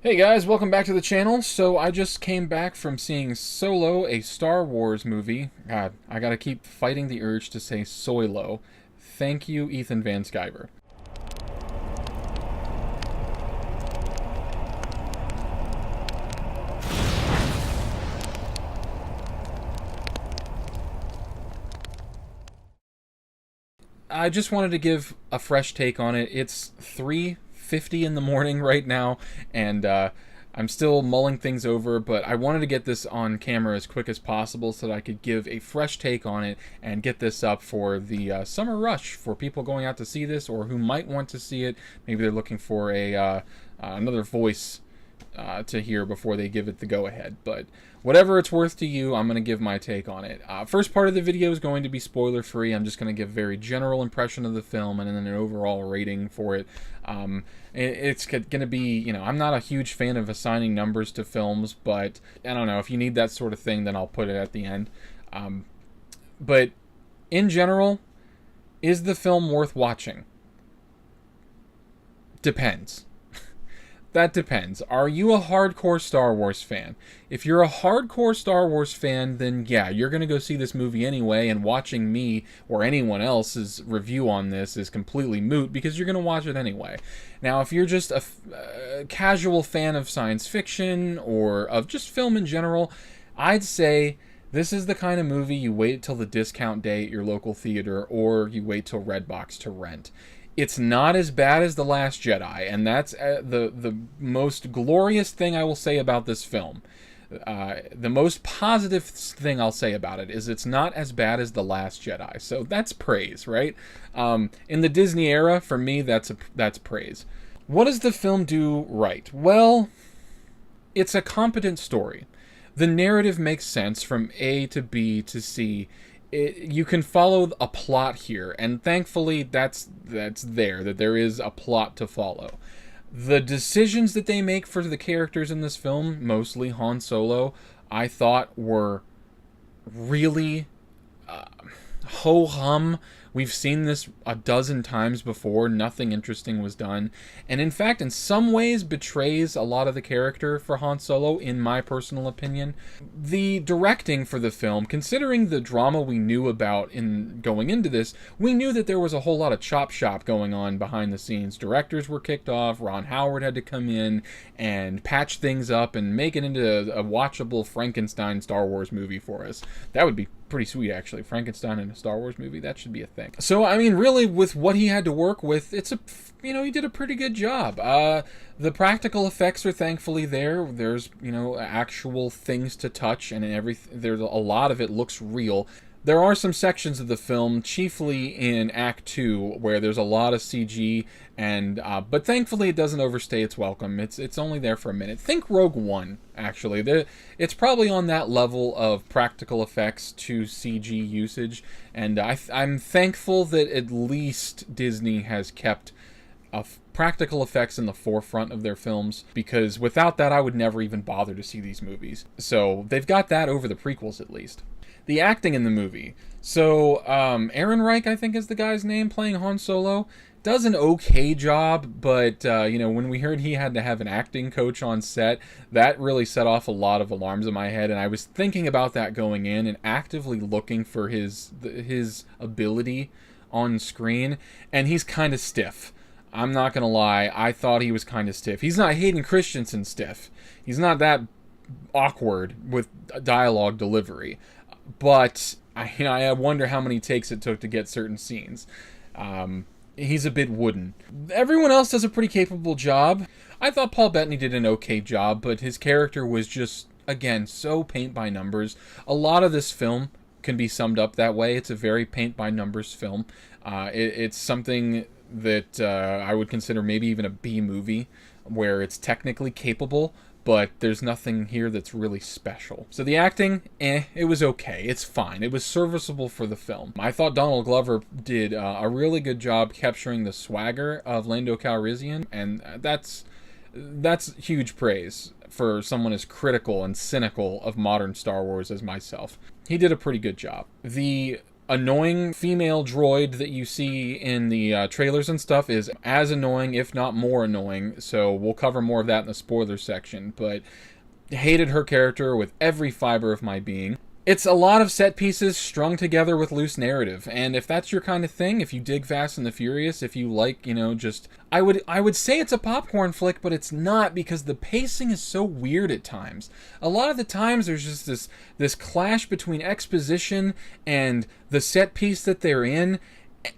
Hey guys, welcome back to the channel. So I just came back from seeing Solo, a Star Wars movie. God, I gotta keep fighting the urge to say Soilo. Thank you, Ethan Van Sciver. I just wanted to give a fresh take on it. It's 3:50 in the morning right now, and I'm still mulling things over, but I wanted to get this on camera as quick as possible so that I could give a fresh take on it and get this up for the summer rush for people going out to see this or who might want to see it. Maybe they're looking for another voice to hear before they give it the go-ahead. But whatever it's worth to you, I'm going to give my take on it. First part of the video is going to be spoiler-free. I'm just going to give a very general impression of the film and then an overall rating for it. It's going to be, I'm not a huge fan of assigning numbers to films, but I don't know, if you need that sort of thing, then I'll put it at the end. But in general, is the film worth watching? Depends. That depends. Are you a hardcore Star Wars fan? If you're a hardcore Star Wars fan, then yeah, you're going to go see this movie anyway, and watching me or anyone else's review on this is completely moot because you're going to watch it anyway. Now, if you're just a casual fan of science fiction or of just film in general, I'd say this is the kind of movie you wait till the discount day at your local theater or you wait till Redbox to rent. It's not as bad as The Last Jedi, and that's the most glorious thing I will say about this film. The most positive thing I'll say about it is it's not as bad as The Last Jedi. So that's praise, right? In the Disney era, for me, that's praise. What does the film do right? Well, it's a competent story. The narrative makes sense from A to B to C. You can follow a plot here, and thankfully that there is a plot to follow. The decisions that they make for the characters in this film, mostly Han Solo, I thought were really ho-hum. We've seen this a dozen times before. Nothing interesting was done. And in fact, in some ways, betrays a lot of the character for Han Solo, in my personal opinion. The directing for the film, considering the drama we knew about in going into this, we knew that there was a whole lot of chop shop going on behind the scenes. Directors were kicked off. Ron Howard had to come in and patch things up and make it into a watchable Frankenstein Star Wars movie for us. That would be pretty sweet, actually. Frankenstein in a Star Wars movie, that should be a thing. So, I mean, really, with what he had to work with, he did a pretty good job. The practical effects are thankfully there. There's, actual things to touch, and there's a lot of it looks real. There are some sections of the film, chiefly in Act 2, where there's a lot of CG, but thankfully it doesn't overstay its welcome. It's only there for a minute. Think Rogue One, actually. It's probably on that level of practical effects to CG usage, and I'm thankful that at least Disney has kept practical effects in the forefront of their films, because without that I would never even bother to see these movies. So they've got that over the prequels at least. The acting in the movie. So, Aaron Reich, I think is the guy's name, playing Han Solo, does an okay job, but, when we heard he had to have an acting coach on set, that really set off a lot of alarms in my head, and I was thinking about that going in and actively looking for his ability on screen, and he's kind of stiff. I'm not gonna lie, I thought he was kind of stiff. He's not Hayden Christensen stiff. He's not that awkward with dialogue delivery. But I wonder how many takes it took to get certain scenes. He's a bit wooden. Everyone else does a pretty capable job. I thought Paul Bettany did an okay job, but his character was just, again, so paint by numbers. A lot of this film can be summed up that way. It's a very paint by numbers film. It's something that I would consider maybe even a B movie, where it's technically capable, but there's nothing here that's really special. So the acting, it was okay. It's fine. It was serviceable for the film. I thought Donald Glover did a really good job capturing the swagger of Lando Calrissian, and that's huge praise for someone as critical and cynical of modern Star Wars as myself. He did a pretty good job. The annoying female droid that you see in the trailers and stuff is as annoying, if not more annoying, so we'll cover more of that in the spoilers section, but hated her character with every fiber of my being. It's a lot of set pieces strung together with loose narrative, and if that's your kind of thing, if you dig Fast and the Furious, if you like, just... I would say it's a popcorn flick, but it's not, because the pacing is so weird at times. A lot of the times there's just this clash between exposition and the set piece that they're in,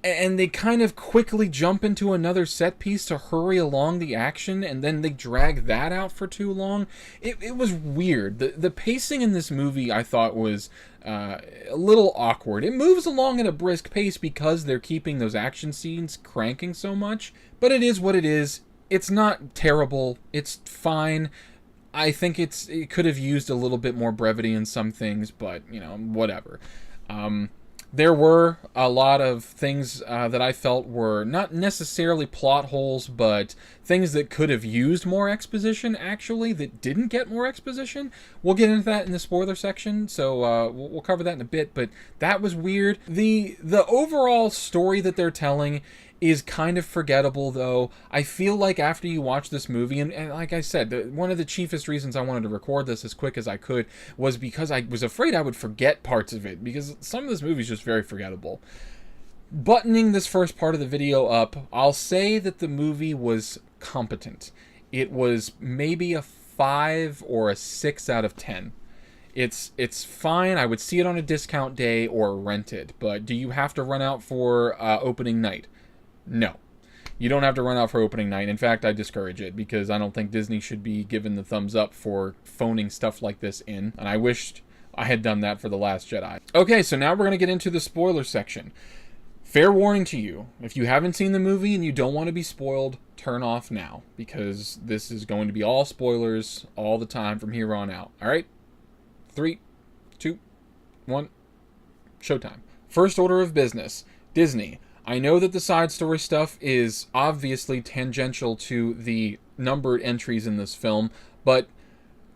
and they kind of quickly jump into another set piece to hurry along the action, and then they drag that out for too long. It was weird. The pacing in this movie, I thought, was a little awkward. It moves along at a brisk pace because they're keeping those action scenes cranking so much, but it is what it is. It's not terrible. It's fine. I think it could have used a little bit more brevity in some things, but, whatever. There were a lot of things that I felt were not necessarily plot holes, but things that could have used more exposition, actually, that didn't get more exposition. We'll get into that in the spoiler section, so we'll cover that in a bit, but that was weird. The overall story that they're telling is kind of forgettable, though. I feel like after you watch this movie, and like I said, one of the chiefest reasons I wanted to record this as quick as I could was because I was afraid I would forget parts of it, because some of this movie is just very forgettable. Buttoning this first part of the video up, I'll say that the movie was competent. It was maybe a 5 or a 6 out of 10. It's fine. I would see it on a discount day or rent it, but do you have to run out for opening night? No. You don't have to run out for opening night. In fact, I discourage it, because I don't think Disney should be given the thumbs up for phoning stuff like this in, and I wished I had done that for The Last Jedi. Okay, so now we're going to get into the spoiler section. Fair warning to you, if you haven't seen the movie and you don't want to be spoiled, turn off now, because this is going to be all spoilers all the time from here on out. Alright? 3, 2, 1, showtime. First order of business. Disney. I know that the side story stuff is obviously tangential to the numbered entries in this film, but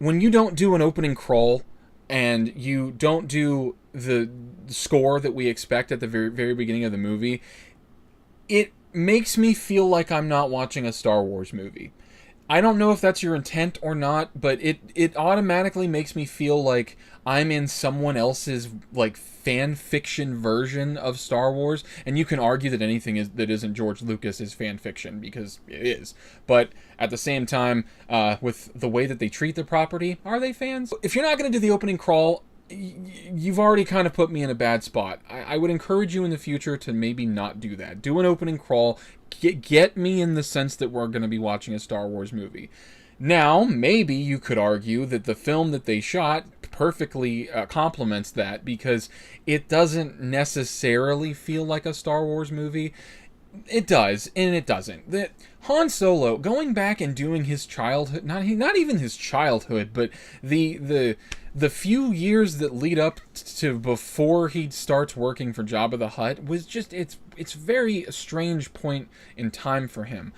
when you don't do an opening crawl and you don't do the score that we expect at the very, very beginning of the movie, it makes me feel like I'm not watching a Star Wars movie. I don't know if that's your intent or not, but it automatically makes me feel like I'm in someone else's fan fiction version of Star Wars, and you can argue that anything that isn't George Lucas is fan fiction, because it is. But at the same time, with the way that they treat the property, are they fans? If you're not going to do the opening crawl, you've already kind of put me in a bad spot. I would encourage you in the future to maybe not do that. Do an opening crawl. Get me in the sense that we're going to be watching a Star Wars movie. Now, maybe you could argue that the film that they shot perfectly complements that, because it doesn't necessarily feel like a Star Wars movie. It does, and it doesn't. That Han Solo, going back and doing his childhood, not even his childhood, but the few years that lead up to before he starts working for Jabba the Hutt was just, it's very strange point in time for him.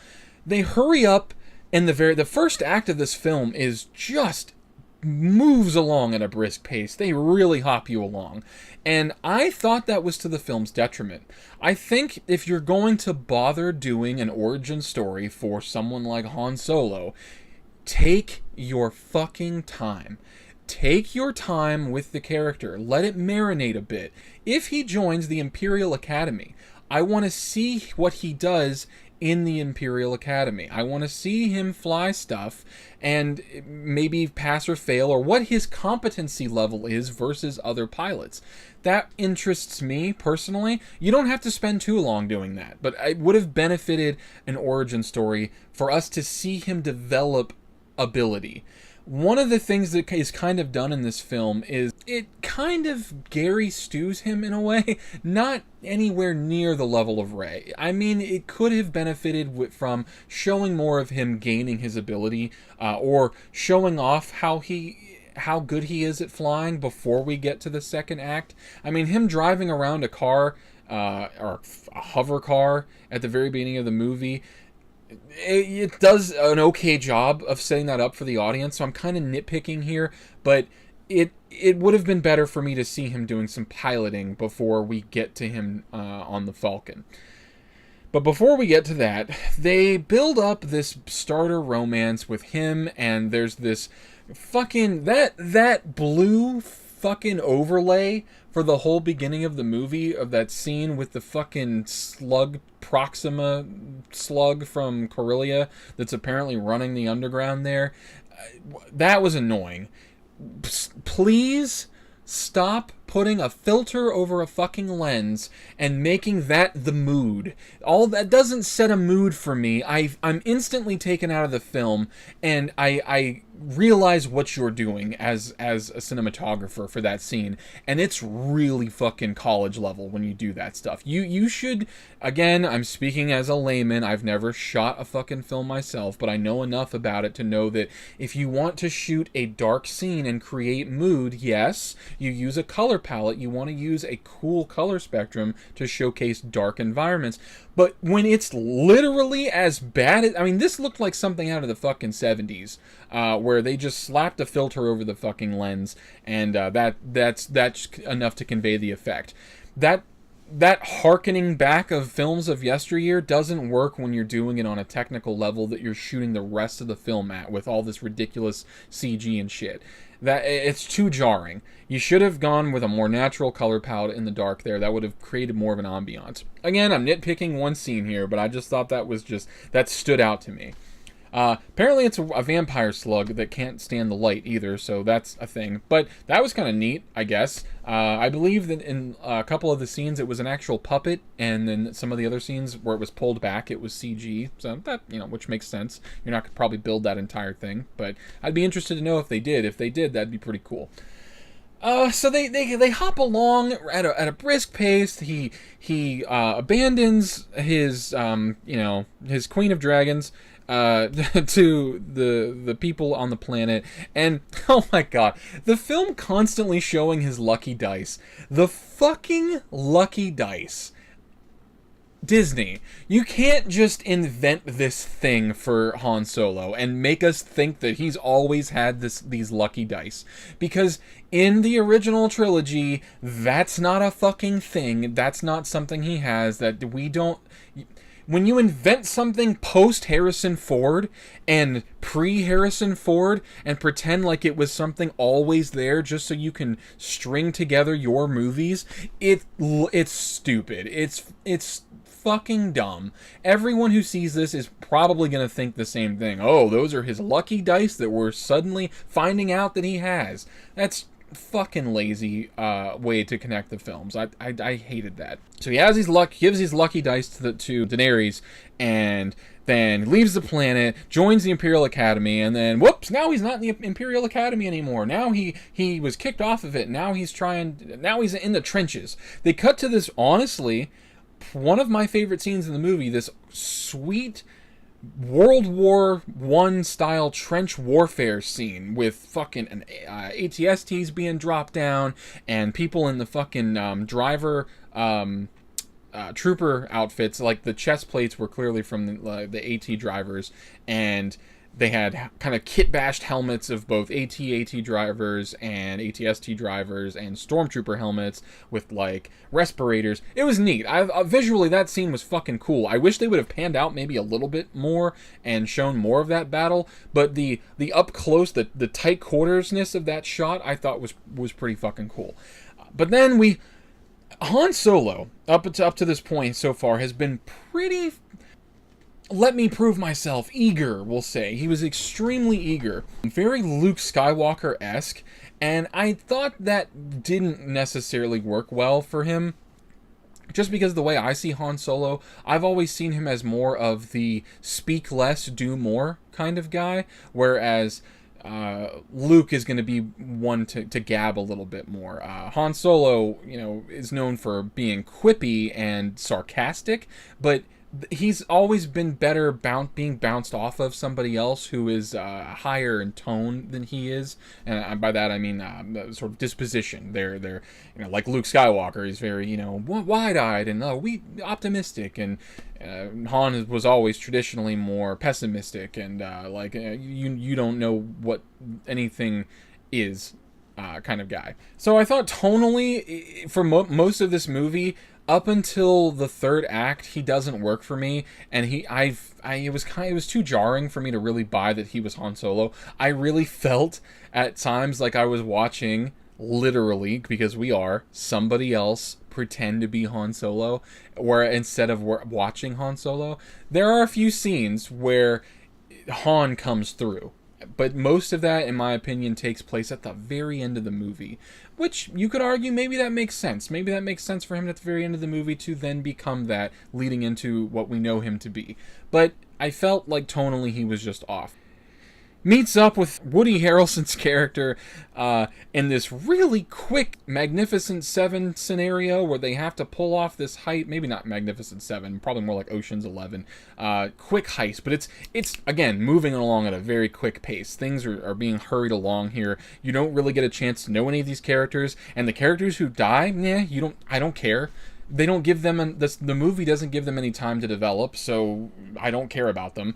They hurry up, and the first act of this film is just moves along at a brisk pace. They really hop you along. And I thought that was to the film's detriment. I think if you're going to bother doing an origin story for someone like Han Solo, take your fucking time. Take your time with the character. Let it marinate a bit. If he joins the Imperial Academy, I want to see what he does in the Imperial Academy. I want to see him fly stuff and maybe pass or fail, or what his competency level is versus other pilots. That interests me personally. You don't have to spend too long doing that, but it would have benefited an origin story for us to see him develop ability. One of the things that is kind of done in this film is it kind of Gary Stews him in a way, not anywhere near the level of Rey. I mean, it could have benefited from showing more of him gaining his ability, or showing off how good he is at flying before we get to the second act. I mean, him driving around a car, or a hover car at the very beginning of the movie, it does an okay job of setting that up for the audience, so I'm kind of nitpicking here, but it would have been better for me to see him doing some piloting before we get to him on the Falcon. But before we get to that, they build up this starter romance with him, and there's this fucking that blue fucking overlay for the whole beginning of the movie, of that scene with the fucking slug, Proxima slug from Corellia that's apparently running the underground there. That was annoying. Please stop putting a filter over a fucking lens and making that the mood. All that doesn't set a mood for me. I'm instantly taken out of the film, and I realize what you're doing as a cinematographer for that scene, and it's really fucking college level when you do that stuff. You should, again, I'm speaking as a layman, I've never shot a fucking film myself, but I know enough about it to know that if you want to shoot a dark scene and create mood, yes, you use a color palette, you want to use a cool color spectrum to showcase dark environments. But when it's literally as bad as, I mean, this looked like something out of the fucking 70s, where they just slapped a filter over the fucking lens, and that's enough to convey the effect. That harkening back of films of yesteryear doesn't work when you're doing it on a technical level that you're shooting the rest of the film at, with all this ridiculous CG and shit. That it's too jarring. You should have gone with a more natural color palette in the dark there. That would have created more of an ambiance. Again, I'm nitpicking one scene here, but I just thought that stood out to me. Apparently it's a vampire slug that can't stand the light either, so that's a thing. But that was kind of neat, I guess. I believe that in a couple of the scenes it was an actual puppet, and then some of the other scenes where it was pulled back, it was CG. So that, which makes sense. You're not going to probably build that entire thing, but I'd be interested to know if they did. If they did, that'd be pretty cool. So they hop along at a brisk pace. He abandons his his Queen of Dragons to the people on the planet, and oh my god, the film constantly showing his lucky dice. The fucking lucky dice. Disney, you can't just invent this thing for Han Solo and make us think that he's always had these lucky dice, because in the original trilogy, that's not a fucking thing. That's not something he has. That we don't. When you invent something post Harrison Ford and pre Harrison Ford and pretend like it was something always there just so you can string together your movies, it's stupid. It's fucking dumb. Everyone who sees this is probably going to think the same thing. Oh, those are his lucky dice that we're suddenly finding out that he has. That's fucking lazy way to connect the films. I hated that. So he has gives his lucky dice to Daenerys, and then leaves the planet, joins the Imperial Academy, and then whoops, now he's not in the Imperial Academy anymore. Now he was kicked off of it. Now he's in the trenches. They cut to this, honestly, one of my favorite scenes in the movie, this sweet World War I style trench warfare scene with fucking ATSTs being dropped down and people in the fucking trooper outfits. Like the chest plates were clearly from the AT drivers, and they had kind of kit-bashed helmets of both AT drivers and ATST drivers, and stormtrooper helmets with like respirators. It was neat. Visually, that scene was fucking cool. I wish they would have panned out maybe a little bit more and shown more of that battle. But the up close, the tight quartersness of that shot, I thought was pretty fucking cool. But then Han Solo up to this point so far has been pretty. Let me prove myself, eager, we'll say. He was extremely eager. Very Luke Skywalker-esque, and I thought that didn't necessarily work well for him. Just because the way I see Han Solo, I've always seen him as more of the speak less, do more kind of guy, whereas Luke is going to be one to gab a little bit more. Han Solo, is known for being quippy and sarcastic, but he's always been better being bounced off of somebody else who is higher in tone than he is, and by that I mean sort of disposition. They're like Luke Skywalker. He's very wide-eyed and optimistic, and Han was always traditionally more pessimistic and you don't know what anything is kind of guy. So I thought tonally, for most of this movie, up until the third act, he doesn't work for me, and it was too jarring for me to really buy that he was Han Solo. I really felt at times like I was watching, literally, because we are, somebody else pretend to be Han Solo, where instead of watching Han Solo. There are a few scenes where Han comes through, but most of that, in my opinion, takes place at the very end of the movie, which you could argue maybe that makes sense. Maybe that makes sense for him at the very end of the movie to then become that, leading into what we know him to be. But I felt like tonally he was just off. Meets up with Woody Harrelson's character in this really quick Magnificent Seven scenario where they have to pull off this heist. Maybe not Magnificent Seven, probably more like Ocean's 11. Quick heist, but it's again moving along at a very quick pace. Things are being hurried along here. You don't really get a chance to know any of these characters, and the characters who die, I don't care. They don't give them the movie doesn't give them any time to develop, so I don't care about them.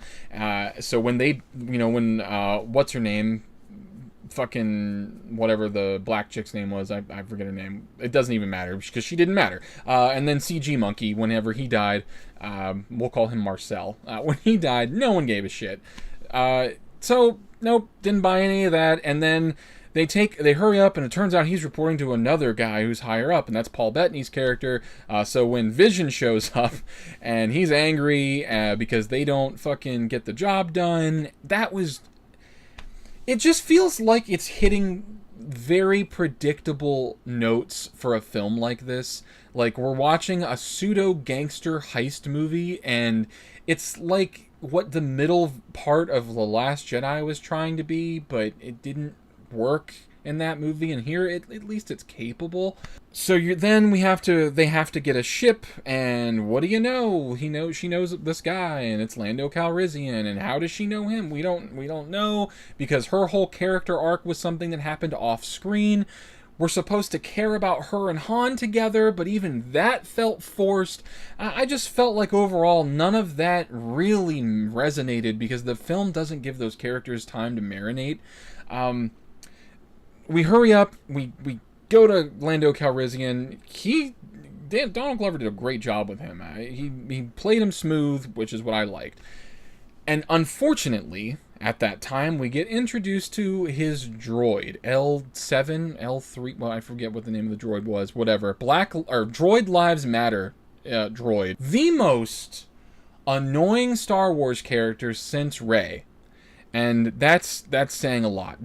So when what's her name, fucking whatever the black chick's name was, I forget her name. It doesn't even matter because she didn't matter. And then CG Monkey, whenever he died, we'll call him Marcel. When he died, no one gave a shit. So nope, didn't buy any of that. And then they hurry up, and it turns out he's reporting to another guy who's higher up, and that's Paul Bettany's character. So when Vision shows up, and he's angry because they don't fucking get the job done, it just feels like it's hitting very predictable notes for a film like this. Like, we're watching a pseudo-gangster heist movie, and it's like what the middle part of The Last Jedi was trying to be, but it didn't work in that movie, and here at least it's capable. So they have to get a ship, and what do you know? She knows this guy, and it's Lando Calrissian, and how does she know him? We don't know, because her whole character arc was something that happened off screen. We're supposed to care about her and Han together, but even that felt forced. I just felt like overall none of that really resonated, because the film doesn't give those characters time to marinate. We hurry up, we go to Lando Calrissian. Donald Glover did a great job with him. He played him smooth, which is what I liked. And unfortunately, at that time, we get introduced to his droid, L7, L3, well, I forget what the name of the droid was, whatever. Droid Lives Matter droid. The most annoying Star Wars character since Rey. And that's saying a lot.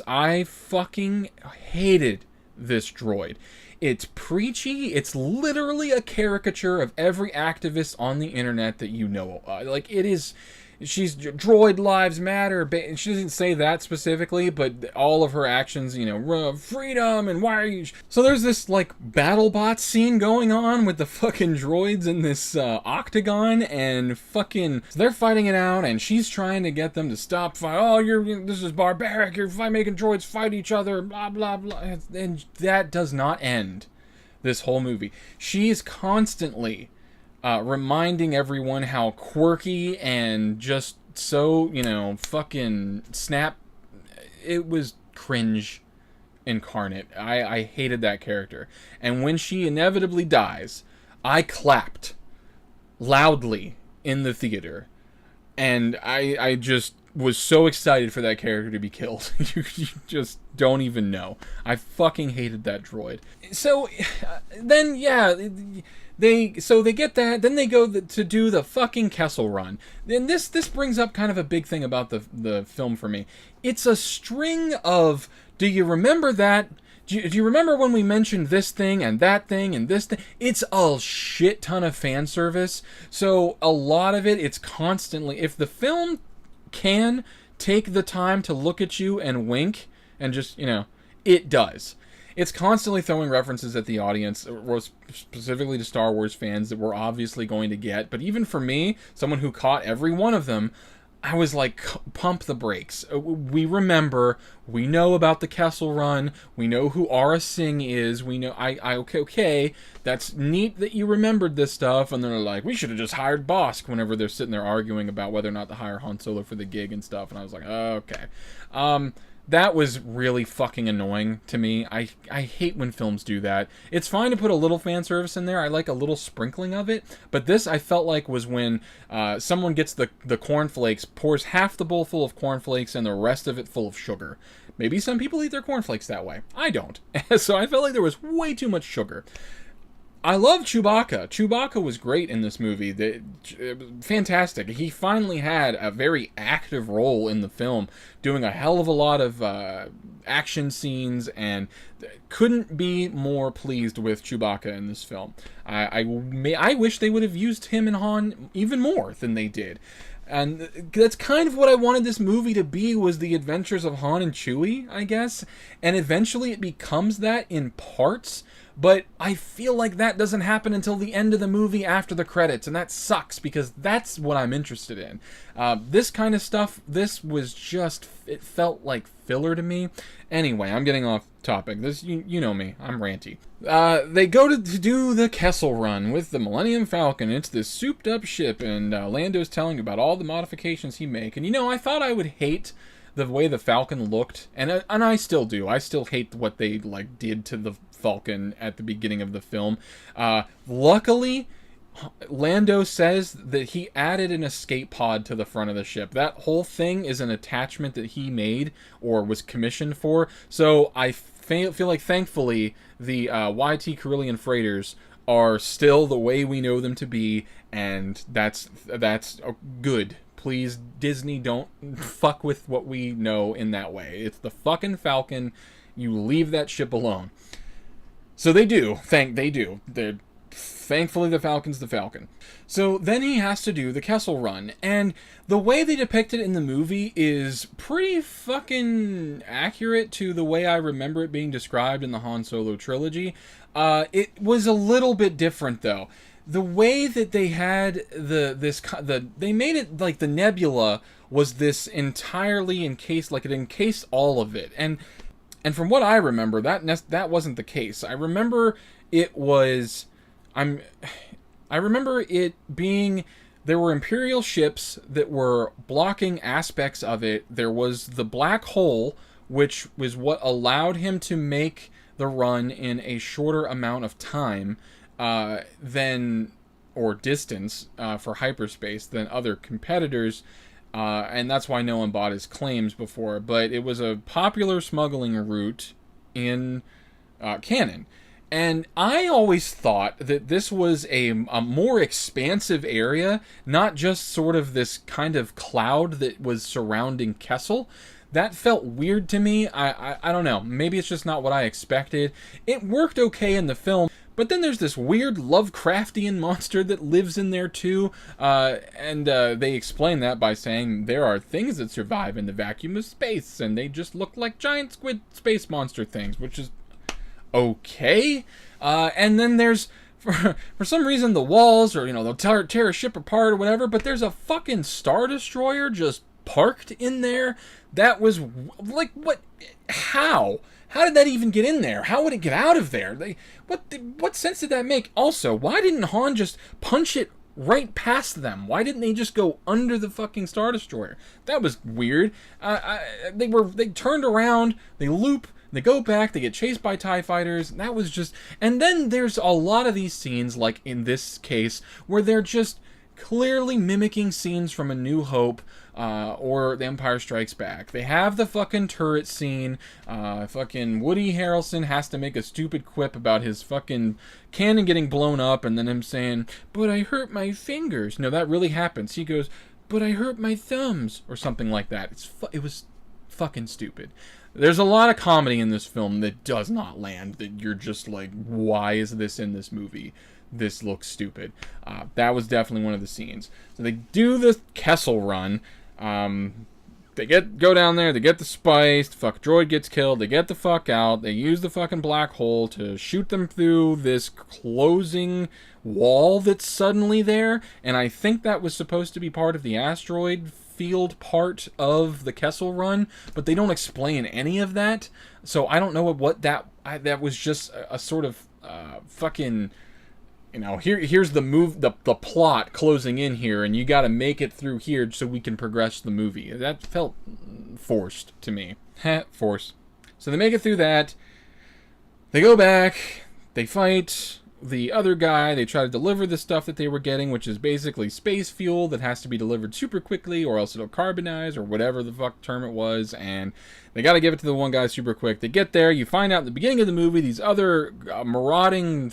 I fucking hated this droid. It's preachy. It's literally a caricature of every activist on the internet that you know. Like, it is. She's droid lives matter. She doesn't say that specifically, but all of her actions, freedom and why are you... So there's this, like, BattleBot scene going on with the fucking droids in this octagon, and fucking... So they're fighting it out, and she's trying to get them to stop fight. Oh, this is barbaric. You're making droids fight each other, blah, blah, blah. And that does not end this whole movie. She's constantly... reminding everyone how quirky and just so, fucking snap. It was cringe incarnate. I hated that character. And when she inevitably dies, I clapped loudly in the theater. And I just was so excited for that character to be killed. You just don't even know. I fucking hated that droid. So, then, yeah... They get that, then they go to do the fucking Kessel Run. And this brings up kind of a big thing about the film for me. It's a string of, do you remember that? Do you remember when we mentioned this thing and that thing and this thing? It's a shit ton of fan service. So a lot of it's constantly, if the film can take the time to look at you and wink and just, it does. It's constantly throwing references at the audience, or specifically to Star Wars fans that we're obviously going to get. But even for me, someone who caught every one of them, I was like, pump the brakes. We remember, we know about the Kessel Run, we know who Aura Singh is, we know, okay, that's neat that you remembered this stuff. And they're like, we should have just hired Bosk, whenever they're sitting there arguing about whether or not to hire Han Solo for the gig and stuff. And I was like, okay. That was really fucking annoying to me. I hate when films do that. It's fine to put a little fan service in there. I like a little sprinkling of it. But this, I felt like, was when someone gets the Corn Flakes, pours half the bowl full of Corn Flakes, and the rest of it full of sugar. Maybe some people eat their Corn Flakes that way. I don't. So I felt like there was way too much sugar. I love Chewbacca. Chewbacca was great in this movie. Fantastic. He finally had a very active role in the film, doing a hell of a lot of action scenes, and couldn't be more pleased with Chewbacca in this film. I wish they would have used him and Han even more than they did. And that's kind of what I wanted this movie to be, was the adventures of Han and Chewie, I guess. And eventually it becomes that in parts. But I feel like that doesn't happen until the end of the movie after the credits, and that sucks, because that's what I'm interested in. This kind of stuff, this was just, it felt like filler to me. Anyway, I'm getting off topic. This, you know me, I'm ranty. They go to do the Kessel Run with the Millennium Falcon. It's this souped up ship, and Lando's telling about all the modifications he make. And I thought I would hate the way the Falcon looked, and I still do. I still hate what they did to the Falcon at the beginning of the film. Luckily, Lando says that he added an escape pod to the front of the ship. That whole thing is an attachment that he made or was commissioned for. So I feel like, thankfully, the YT Carillion freighters are still the way we know them to be, and that's good. Please, Disney, don't fuck with what we know in that way. It's the fucking Falcon. You leave that ship alone. So they do. Thankfully, the Falcon's the Falcon. So then he has to do the Kessel Run. And the way they depict it in the movie is pretty fucking accurate to the way I remember it being described in the Han Solo trilogy. It was a little bit different, though. The way that they had they made it like the nebula was this entirely encased, like it encased all of it, and from what I remember, that wasn't the case. I remember it being, there were Imperial ships that were blocking aspects of it. There was the black hole, which was what allowed him to make the run in a shorter amount of time or distance for hyperspace than other competitors, and that's why no one bought his claims before. But it was a popular smuggling route in canon, and I always thought that this was a more expansive area, not just sort of this kind of cloud that was surrounding Kessel. That felt weird to me. I don't know. Maybe it's just not what I expected. It worked okay in the film, but then there's this weird Lovecraftian monster that lives in there too, and they explain that by saying there are things that survive in the vacuum of space, and they just look like giant squid space monster things, which is okay. And then there's, for some reason, the walls, or they'll tear a ship apart or whatever, but there's a fucking Star Destroyer just parked in there. That was like, what? How did that even get in there? How would it get out of there? What sense did that make? Also, why didn't Han just punch it right past them? Why didn't they just go under the fucking Star Destroyer? That was weird. They turned around, they loop, they go back, they get chased by TIE fighters. That was just... And then there's a lot of these scenes, like in this case, where they're just clearly mimicking scenes from A New Hope, or The Empire Strikes Back. They have the fucking turret scene. Fucking Woody Harrelson has to make a stupid quip about his fucking cannon getting blown up, and then him saying, "But I hurt my fingers." No, that really happens. He goes, "But I hurt my thumbs," or something like that. It was fucking stupid. There's a lot of comedy in this film that does not land, that you're just like, why is this in this movie? This looks stupid. That was definitely one of the scenes. So they do the Kessel Run. They go down there, they get the spice, the fuck droid gets killed, they get the fuck out, they use the fucking black hole to shoot them through this closing wall that's suddenly there, and I think that was supposed to be part of the asteroid field part of the Kessel Run, but they don't explain any of that, so I don't know what that was just a sort of fucking... here's the plot closing in here, and you got to make it through here so we can progress the movie. That felt forced to me. Forced. So they make it through that. They go back. They fight the other guy. They try to deliver the stuff that they were getting, which is basically space fuel that has to be delivered super quickly, or else it'll carbonize, or whatever the fuck term it was. And they got to give it to the one guy super quick. They get there. You find out at the beginning of the movie, these other marauding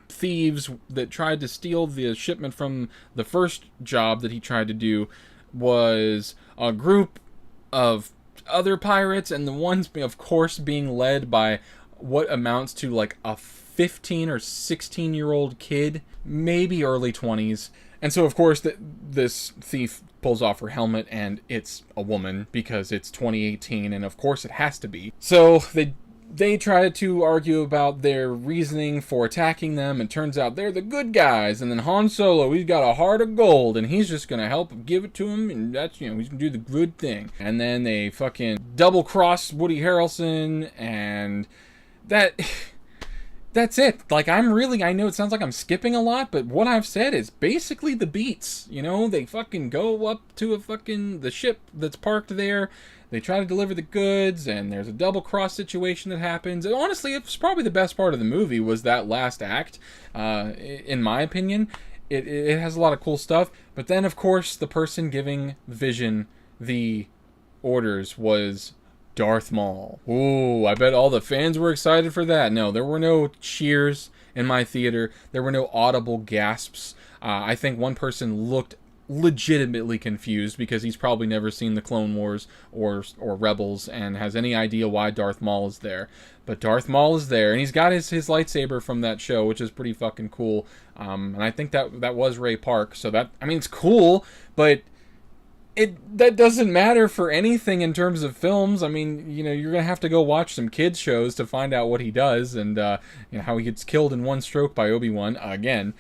thieves that tried to steal the shipment from the first job that he tried to do was a group of other pirates, and the ones, of course, being led by what amounts to like a 15 or 16-year-old kid, maybe early 20s. And so, of course, this thief pulls off her helmet, and it's a woman, because it's 2018, and of course it has to be. So they try to argue about their reasoning for attacking them, and turns out they're the good guys. And then Han Solo, he's got a heart of gold, and he's just gonna help give it to him, and that's, he's gonna do the good thing. And then they fucking double-cross Woody Harrelson, and that's it. Like, I know it sounds like I'm skipping a lot, but what I've said is basically the beats. They fucking go up to the ship that's parked there. They try to deliver the goods, and there's a double-cross situation that happens. And honestly, it's probably the best part of the movie was that last act, in my opinion. It has a lot of cool stuff. But then, of course, the person giving Vision the orders was Darth Maul. Ooh, I bet all the fans were excited for that. No, there were no cheers in my theater. There were no audible gasps. I think one person looked legitimately confused because he's probably never seen the Clone Wars or Rebels and has any idea why Darth Maul is there. But Darth Maul is there, and he's got his lightsaber from that show, which is pretty fucking cool. And I think that was Ray Park. So it's cool, but that doesn't matter for anything in terms of films. You're gonna have to go watch some kids shows to find out what he does, and how he gets killed in one stroke by Obi-Wan again,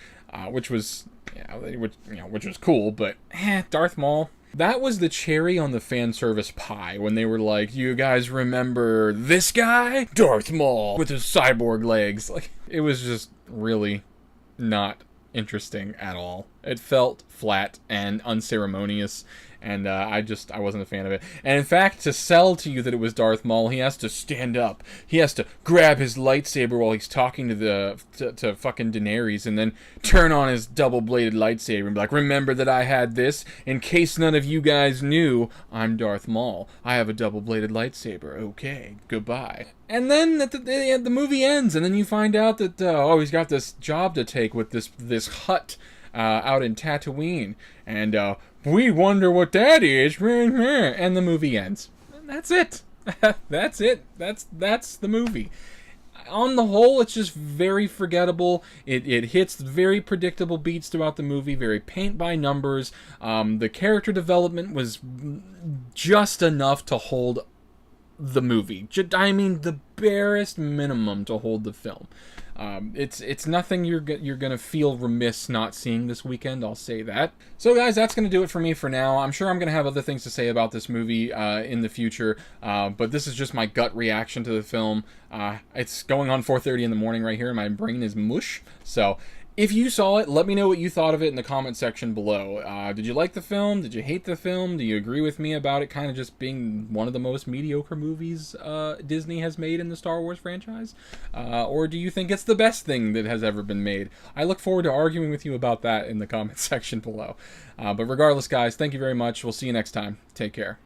which was cool. But Darth Maul, that was the cherry on the fan service pie when they were like, "You guys remember this guy, Darth Maul, with his cyborg legs?" Like, it was just really not interesting at all. It felt flat and unceremonious, and I wasn't a fan of it. And in fact, to sell to you that it was Darth Maul, he has to stand up. He has to grab his lightsaber while he's talking to fucking Daenerys, and then turn on his double-bladed lightsaber and be like, "Remember that I had this? In case none of you guys knew, I'm Darth Maul. I have a double-bladed lightsaber. Okay, goodbye." And then the movie ends, and then you find out that he's got this job to take with this hut out in Tatooine, and we wonder what that is, and the movie ends. And that's it. That's it. That's the movie. On the whole, it's just very forgettable. It hits very predictable beats throughout the movie, very paint by numbers. The character development was just enough to hold the movie. The barest minimum to hold the film. It's nothing you're gonna feel remiss not seeing this weekend, I'll say that. So guys, that's gonna do it for me for now. I'm sure I'm gonna have other things to say about this movie in the future, but this is just my gut reaction to the film. It's going on 4:30 in the morning right here, and my brain is mush. So if you saw it, let me know what you thought of it in the comment section below. Did you like the film? Did you hate the film? Do you agree with me about it kind of just being one of the most mediocre movies Disney has made in the Star Wars franchise? Or do you think it's the best thing that has ever been made? I look forward to arguing with you about that in the comment section below. But regardless, guys, thank you very much. We'll see you next time. Take care.